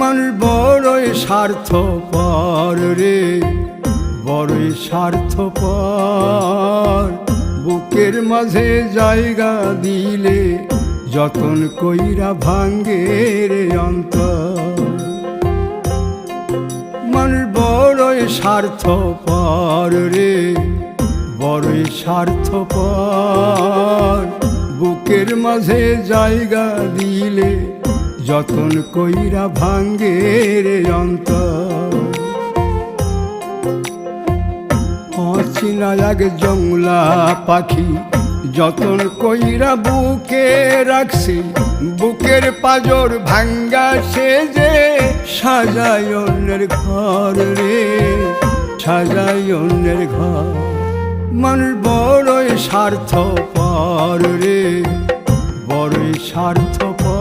মানুষ বড়ই স্বার্থপর রে, বড়ই স্বার্থপর। বুকের মাঝে জায়গা দিলে যতন কইরা ভাঙ্গে রে অন্তর। মানুষ বড়ই স্বার্থপর রে, বড়ই স্বার্থপর। বুকের মাঝে জায়গা দিলে যতন কইরা ভাঙ্গে রে অন্তর। অচিনা এক জংলা পাখি যতন কইরা বুকে রাখছি, বুকের পাজর ভাঙ্গা সে যে সাজায় অন্যের ঘর রে, সাজায় অন্যের ঘর। মানুষ বড়ই স্বার্থপর রে, বড়ই স্বার্থপর।